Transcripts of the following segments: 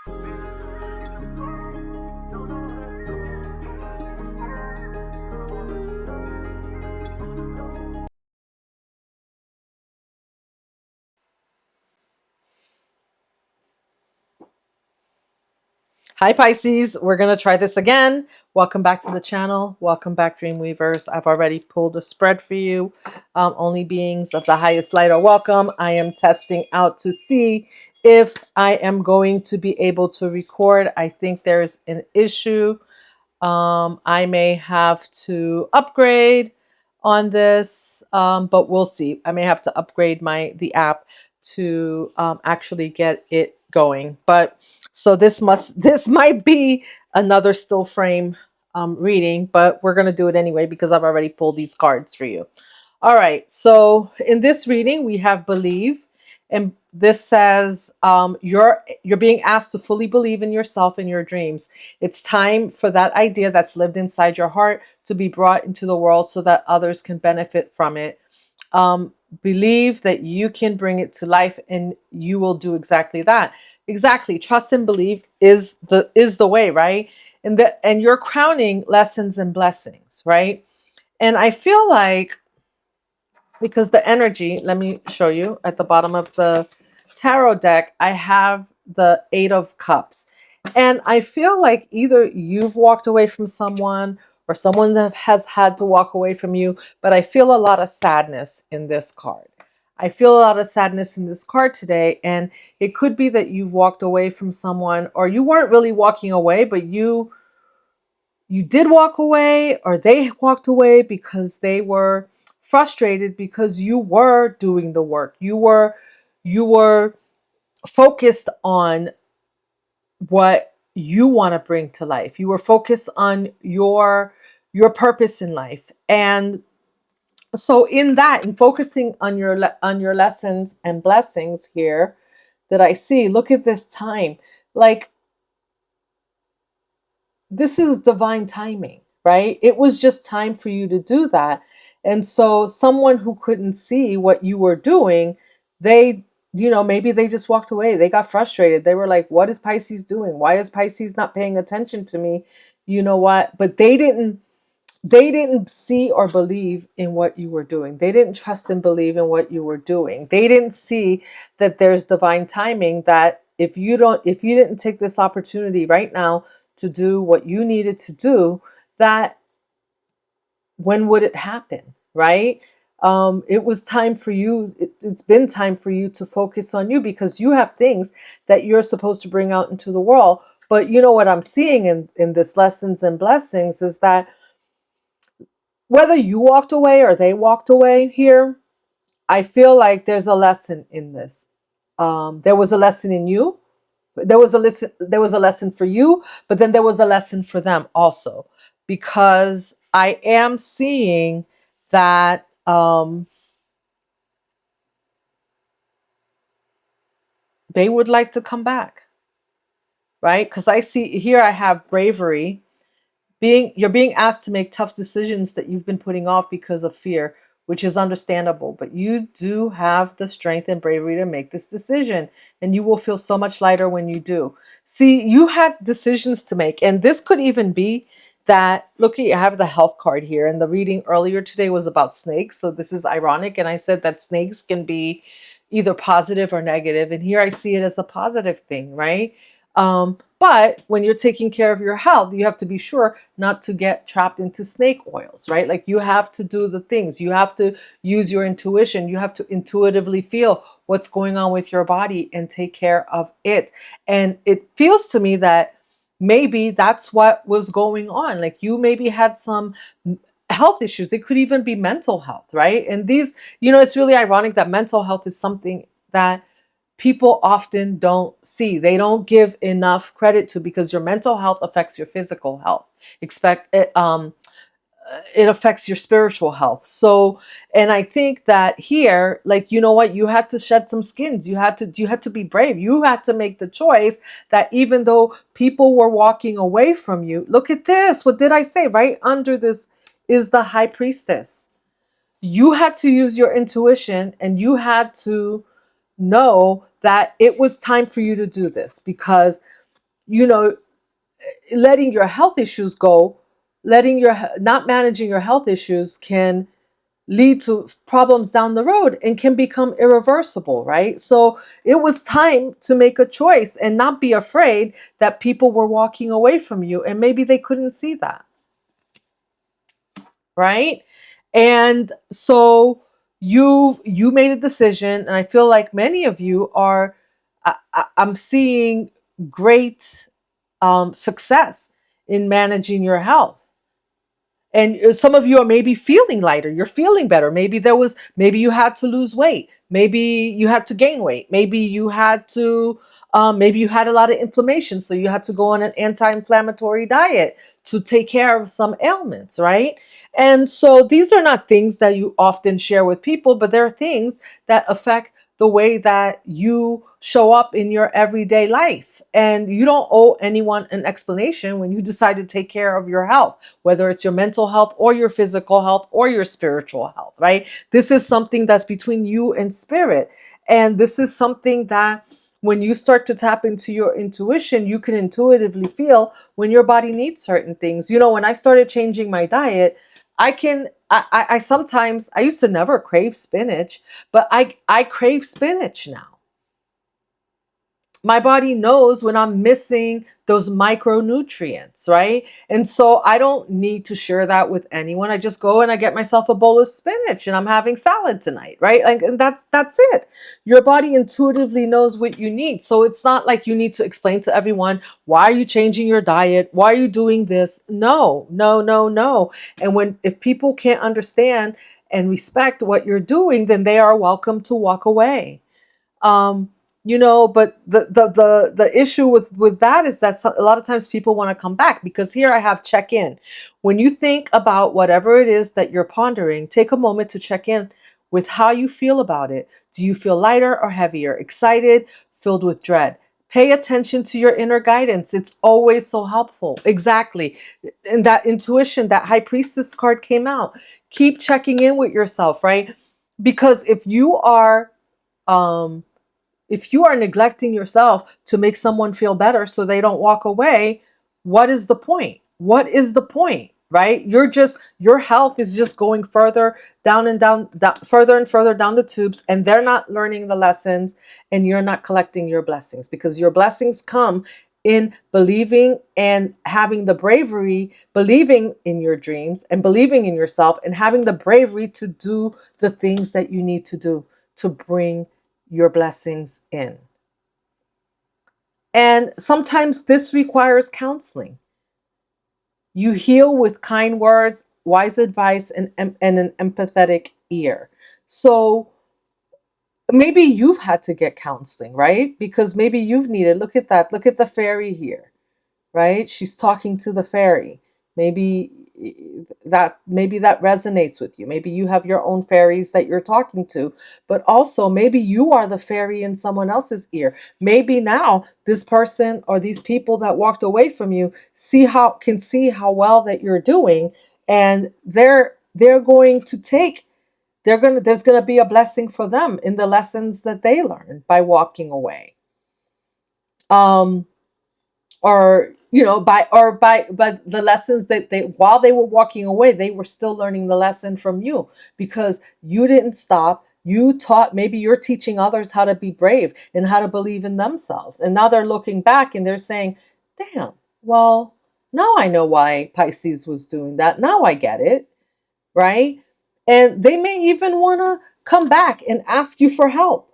Hi Pisces, we're going to try this again. Welcome back to the channel. Welcome back Dreamweavers. I've already pulled a spread for you. Only beings of the highest light are welcome. I am testing out to see if I am going to be able to record. I think there's an issue. I may have to upgrade on this, but we'll see. I may have to upgrade the app to actually get it going. But so this might be another still frame reading, but we're gonna do it anyway because I've already pulled these cards for you. All right, so in this reading we have believe, and this says you're being asked to fully believe in yourself and your dreams. It's time for that idea that's lived inside your heart to be brought into the world so that others can benefit from it. Believe that you can bring it to life, and you will do exactly that. Exactly. Trust and believe is the way, right? And you're crowning lessons and blessings, right? And I feel like, because the energy, let me show you at the bottom of the tarot deck, I have the 8 of Cups. And I feel like either you've walked away from someone or someone has had to walk away from you, but I feel a lot of sadness in this card. I feel a lot of sadness in this card today, and it could be that you've walked away from someone, or you weren't really walking away, but you did walk away, or they walked away because they were frustrated because you were doing the work. You were focused on what you want to bring to life. You were focused on your purpose in life. And so in focusing on your lessons and blessings here that I see, look at this time. Like, this is divine timing, right? It was just time for you to do that. And so someone who couldn't see what you were doing, they, maybe they just walked away. They got frustrated. They were like, what is Pisces doing? Why is Pisces not paying attention to me? You know what? But they didn't see or believe in what you were doing. They didn't trust and believe in what you were doing. They didn't see that there's divine timing, that if you didn't take this opportunity right now to do what you needed to do, that when would it happen, right? It was time for you. It's been time for you to focus on you, because you have things that you're supposed to bring out into the world. But you know what I'm seeing in this lessons and blessings is that whether you walked away or they walked away here, I feel like there's a lesson in this. There was a lesson in you. There was a lesson for you, but then there was a lesson for them also, because I am seeing that they would like to come back, right? Because I see here, I have bravery. You're being asked to make tough decisions that you've been putting off because of fear, which is understandable, but you do have the strength and bravery to make this decision, and you will feel so much lighter when you do. See, you had decisions to make, and this could even be that, look, I have the health card here, and the reading earlier today was about snakes, so this is ironic, and I said that snakes can be either positive or negative, and here I see it as a positive thing, right? But when you're taking care of your health, you have to be sure not to get trapped into snake oils, right? Like, you have to do the things. You have to use your intuition. You have to intuitively feel what's going on with your body and take care of it. And it feels to me that maybe that's what was going on. Like, you maybe had some health issues. It could even be mental health, right? And these, it's really ironic that mental health is something that people often don't see. They don't give enough credit to, because your mental health affects your physical health. It affects your spiritual health. So, and I think that here, like, you know what, you had to shed some skins. You had to be brave. You had to make the choice that even though people were walking away from you, look at this. What did I say? Right under this is the High Priestess. You had to use your intuition, and you had to know that it was time for you to do this, because you know, letting your health issues go, letting your not managing your health issues can lead to problems down the road and can become irreversible, right? So it was time to make a choice and not be afraid that people were walking away from you and maybe they couldn't see that, right? And so you made a decision, and I feel like many of you are. I'm seeing great success in managing your health. And some of you are maybe feeling lighter, you're feeling better. Maybe you had to lose weight, maybe you had to gain weight, maybe you had a lot of inflammation, so you had to go on an anti-inflammatory diet to take care of some ailments, right? And so these are not things that you often share with people, but they're things that affect the way that you show up in your everyday life. And you don't owe anyone an explanation when you decide to take care of your health, whether it's your mental health or your physical health or your spiritual health, right? This is something that's between you and spirit. And this is something that when you start to tap into your intuition, you can intuitively feel when your body needs certain things. You know, when I started changing my diet, I sometimes, I used to never crave spinach, but I crave spinach now. My body knows when I'm missing those micronutrients, right? And so I don't need to share that with anyone. I just go and I get myself a bowl of spinach and I'm having salad tonight, right? Like, and that's it. Your body intuitively knows what you need. So it's not like you need to explain to everyone, why are you changing your diet? Why are you doing this? No, no, no, no. And if people can't understand and respect what you're doing, then they are welcome to walk away. um but the issue with that is that a lot of times people want to come back, because here I have check in. When you think about whatever it is that you're pondering, take a moment to check in with how you feel about it. Do you feel lighter or heavier, excited, filled with dread? Pay attention to your inner guidance. It's always so helpful. Exactly. And that intuition, that high priestess card came out. Keep checking in with yourself, right? Because um if you are neglecting yourself to make someone feel better so they don't walk away, what is the point? What is the point? Right? Your health is just going further down and down, further and further down the tubes, and they're not learning the lessons, and you're not collecting your blessings, because your blessings come in believing and having the bravery, believing in your dreams and believing in yourself, and having the bravery to do the things that you need to do to bring your blessings in. And sometimes this requires counseling. You heal with kind words, wise advice, and an empathetic ear. So maybe you've had to get counseling, right? Because maybe you've needed, look at that, look at the fairy here, right? She's talking to the fairy. Maybe maybe that resonates with you. Maybe you have your own fairies that you're talking to, but also maybe you are the fairy in someone else's ear. Maybe now this person or these people that walked away from you can see how well that you're doing, and they're going to take there's going to be a blessing for them in the lessons that they learned by walking away. Um or by the lessons that they, while they were walking away, they were still learning the lesson from you, because you didn't stop. You taught, maybe you're teaching others how to be brave and how to believe in themselves, and now they're looking back and they're saying, damn, well, now I know why Pisces was doing that. Now I get it, right? And they may even want to come back and ask you for help.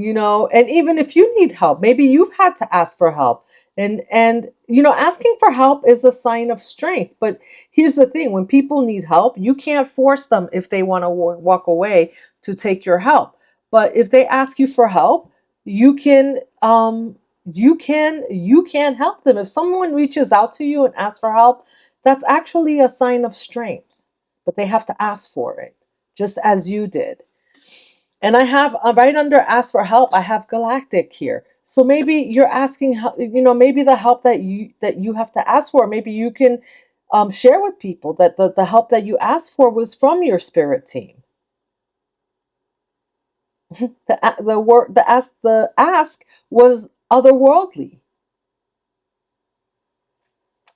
And even if you need help, maybe you've had to ask for help. And asking for help is a sign of strength. But here's the thing: when people need help, you can't force them, if they want to walk away, to take your help. But if they ask you for help, you can help them. If someone reaches out to you and asks for help, that's actually a sign of strength. But they have to ask for it, just as you did. And I have, right under ask for help, I have galactic here. So maybe you're asking, maybe the help that you have to ask for, maybe you can share with people that the help that you asked for was from your spirit team. The ask was otherworldly.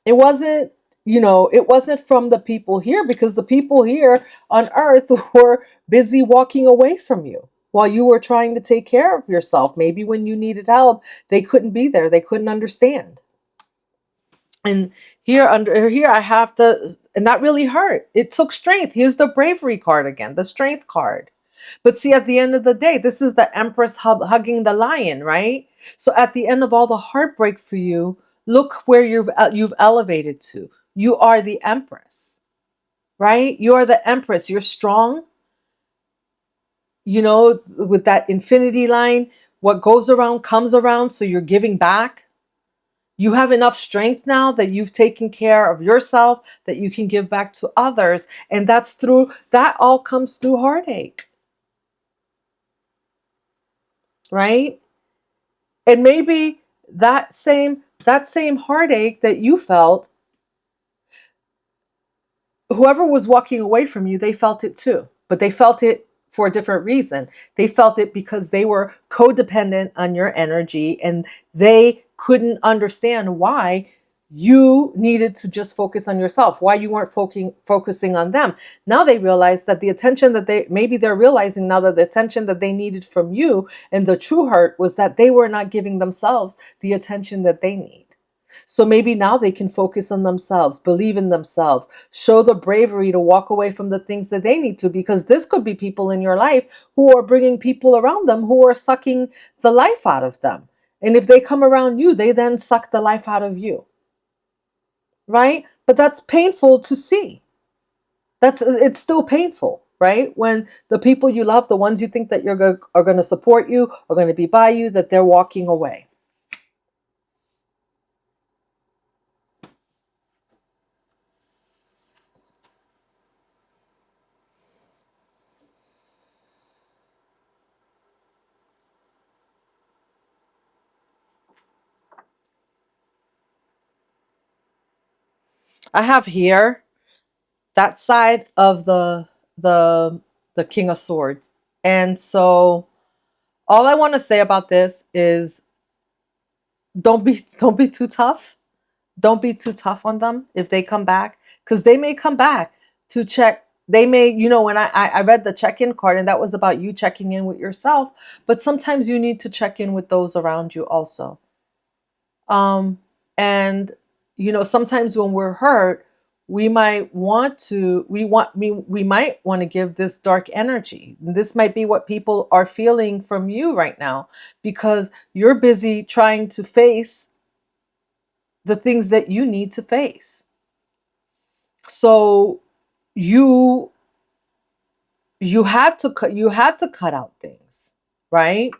It wasn't, it wasn't from the people here, because the people here on earth were busy walking away from you while you were trying to take care of yourself. Maybe when you needed help, they couldn't be there. They couldn't understand. And here I have the, and that really hurt. It took strength. Here's the bravery card again, the strength card. But see, at the end of the day, this is the Empress hugging the lion, right? So at the end of all the heartbreak for you, look where you've elevated to. You are the Empress, right? You are the Empress. You're strong, with that infinity line. What goes around comes around. So you're giving back. You have enough strength now that you've taken care of yourself, that you can give back to others. And that all comes through heartache, right? And maybe that same heartache that you felt, whoever was walking away from you, they felt it too. But they felt it for a different reason. They felt it because they were codependent on your energy, and they couldn't understand why you needed to just focus on yourself, why you weren't focusing on them. Now they realize that the attention that they're realizing now that the attention that they needed from you, and the true hurt was that they were not giving themselves the attention that they need. So maybe now they can focus on themselves, believe in themselves, show the bravery to walk away from the things that they need to, because this could be people in your life who are bringing people around them who are sucking the life out of them. And if they come around you, they then suck the life out of you. Right? But that's painful to see. It's still painful, right? When the people you love, the ones you think that are going to support you, are going to be by you, that they're walking away. I have here that side of the the King of Swords. And so all I want to say about this is don't be too tough. Don't be too tough on them if they come back, because they may come back to check. They may, when I read the check-in card, and that was about you checking in with yourself, but sometimes you need to check in with those around you also. And sometimes when we're hurt, we might want to we might want to give this dark energy. This might be what people are feeling from you right now, because you're busy trying to face the things that you need to face. So you had to cut out things, right?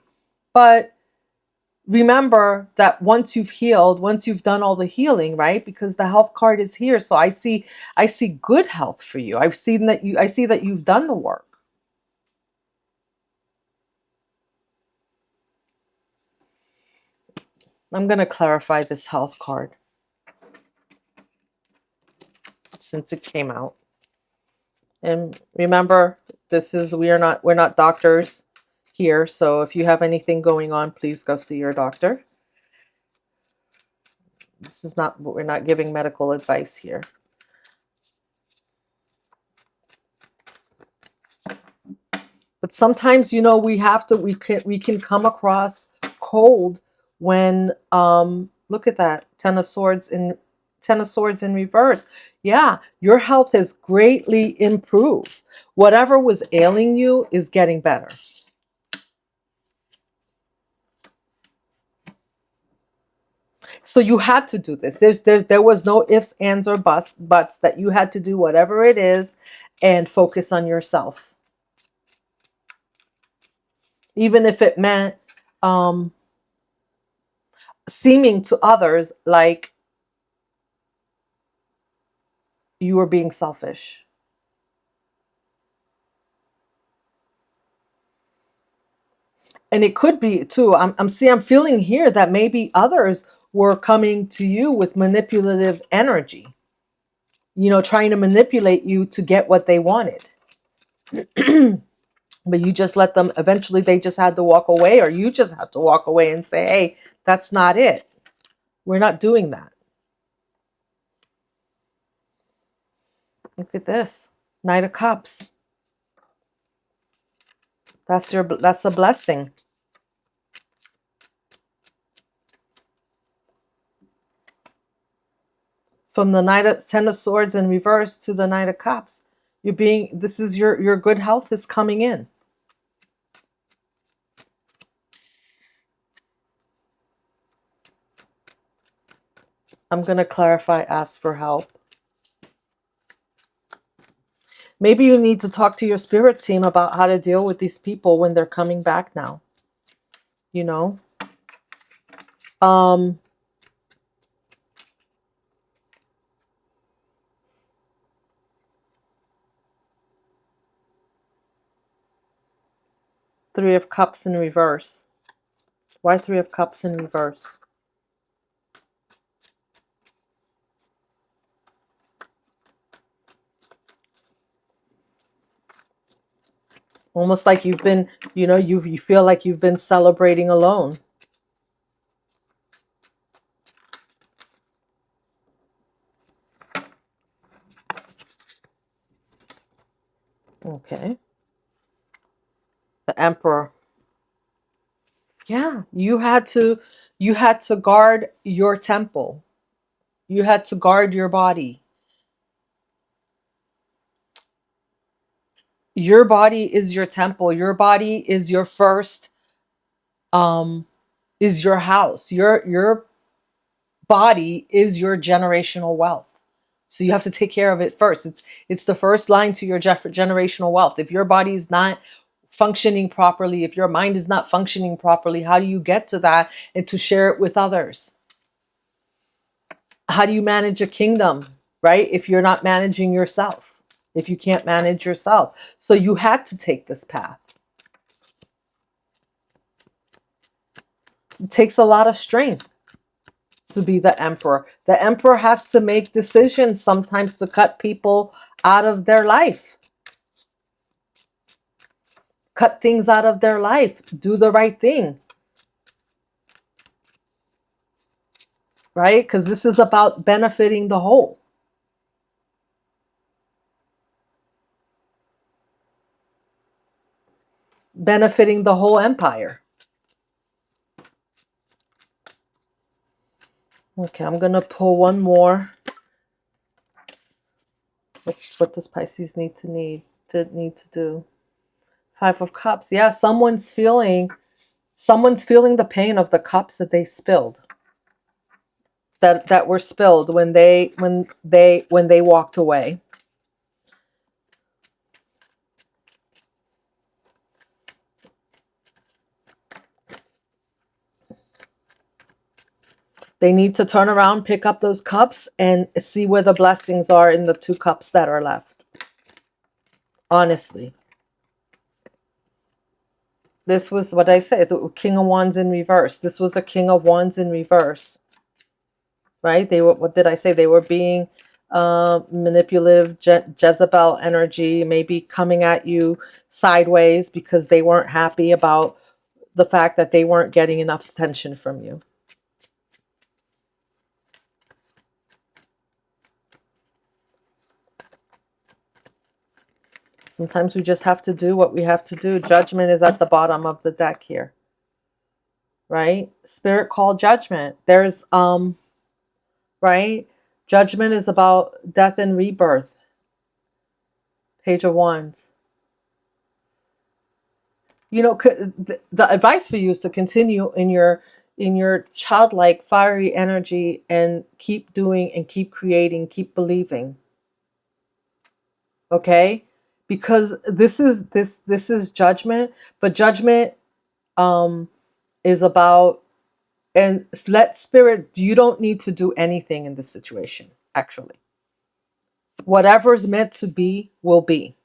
But remember that once you've healed, once you've done all the healing, right? Because the health card is here. So I see good health for you. I see that you've done the work. I'm going to clarify this health card since it came out. And remember, we're not doctors here. So if you have anything going on, please go see your doctor. We're not giving medical advice here. But sometimes, we can come across cold when, look at that, Ten of Swords in reverse. Yeah, your health has greatly improved. Whatever was ailing you is getting better. So you had to do this. There was no ifs, ands, or buts, that you had to do whatever it is and focus on yourself. Even if it meant seeming to others like you were being selfish. And it could be too, I'm feeling here that maybe others were coming to you with manipulative energy, trying to manipulate you to get what they wanted. But you just let them, eventually they just had to walk away, or you just had to walk away and say, hey, that's not it. We're not doing that. Look at this. Knight of Cups. That's a blessing. From the Ten of Swords in reverse to the Knight of Cups. This is your good health is coming in. I'm going to clarify, ask for help. Maybe you need to talk to your spirit team about how to deal with these people when they're coming back now. You know? Three of Cups in reverse. Why Three of Cups in reverse? Almost like you've been, you feel like you've been celebrating alone. Okay. The Emperor. Yeah, you had to guard your temple. You had to guard your body. Your body is your temple. Your body is your first is your house. Your body is your generational wealth. So you have to take care of it first. It's the first line to your generational wealth. If your body is not functioning properly, if your mind is not functioning properly, how do you get to that and to share it with others? How do you manage a kingdom, right? If you're not managing yourself, if you can't manage yourself. So you had to take this path. It takes a lot of strength to be the Emperor. The Emperor has to make decisions sometimes to cut people out of their life. Cut things out of their life. Do the right thing. Right? Because this is about benefiting the whole. Benefiting the whole empire. Okay, I'm going to pull one more. What does Pisces need to do? Five of Cups. Yeah, someone's feeling the pain of the cups that they spilled. That were spilled when they walked away. They need to turn around, pick up those cups, and see where the blessings are in the two cups that are left. Honestly. This was what I said, the King of Wands in reverse. This was a King of Wands in reverse. Right? They were, what did I say? They were being manipulative, Jezebel energy, maybe coming at you sideways because they weren't happy about the fact that they weren't getting enough attention from you. Sometimes we just have to do what we have to do. Judgment is at the bottom of the deck here. Right? Spirit call judgment. There's, right? Judgment is about death and rebirth. Page of Wands. You know, the advice for you is to continue in your childlike, fiery energy and keep doing and keep creating, keep believing. Okay? Because this is judgment, but judgment is about, and let spirit, you don't need to do anything in this situation, actually. Whatever's meant to be will be.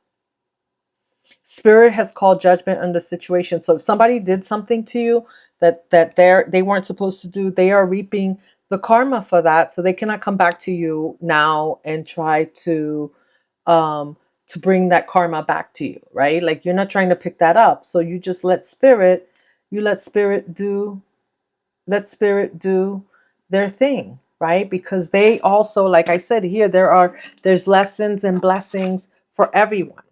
Spirit has called judgment on the situation. So if somebody did something to you that they weren't supposed to do, they are reaping the karma for that. So they cannot come back to you now and try to to bring that karma back to you, right? Like you're not trying to pick that up. So you just let spirit, let spirit do their thing, right? Because they also, like I said here, there's lessons and blessings for everyone,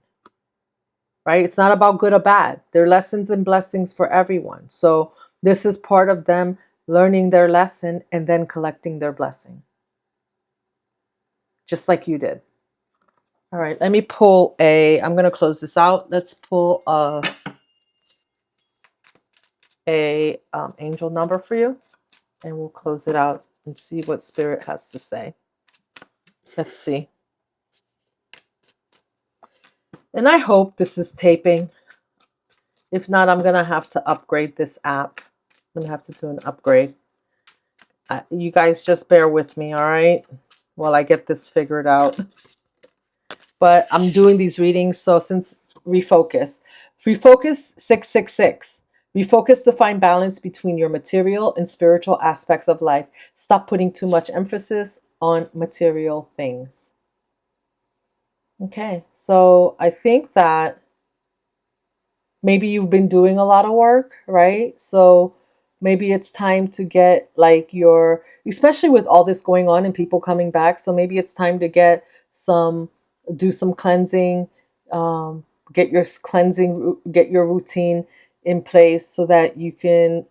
right? It's not about good or bad. There are lessons and blessings for everyone. So this is part of them learning their lesson and then collecting their blessing, just like you did. All right, let me pull I'm going to close this out. Let's pull a angel number for you, and we'll close it out and see what spirit has to say. Let's see. And I hope this is taping. If not, I'm going to have to upgrade this app. I'm going to have to do an upgrade. You guys just bear with me, all right? While I get this figured out. But I'm doing these readings, so since refocus. Refocus 666. Refocus to find balance between your material and spiritual aspects of life. Stop putting too much emphasis on material things. Okay, so I think that maybe you've been doing a lot of work, right? So maybe it's time to get like especially with all this going on and people coming back. So maybe it's time to do some cleansing, get your routine in place so that you can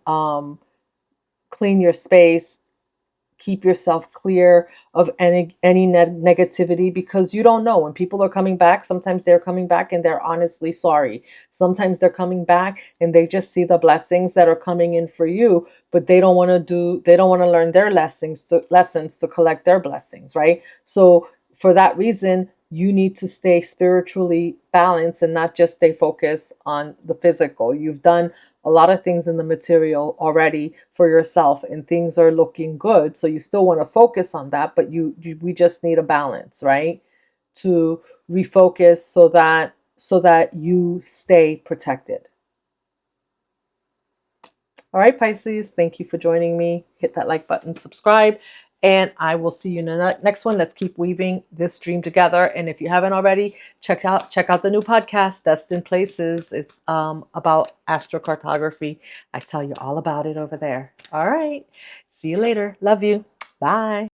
clean your space, keep yourself clear of any negativity, because you don't know when people are coming back. Sometimes they're coming back and they're honestly sorry. Sometimes they're coming back and they just see the blessings that are coming in for you, but they don't want to learn their lessons to collect their blessings, right? So for that reason, you need to stay spiritually balanced and not just stay focused on the physical. You've done a lot of things in the material already for yourself and things are looking good. So you still want to focus on that, but we just need a balance, right? To refocus so that you stay protected. All right, Pisces, thank you for joining me. Hit that like button, subscribe, and I will see you in the next one. Let's keep weaving this dream together. And if you haven't already, check out the new podcast, Destined Places. It's about astrocartography. I tell you all about it over there. All right. See you later. Love you. Bye.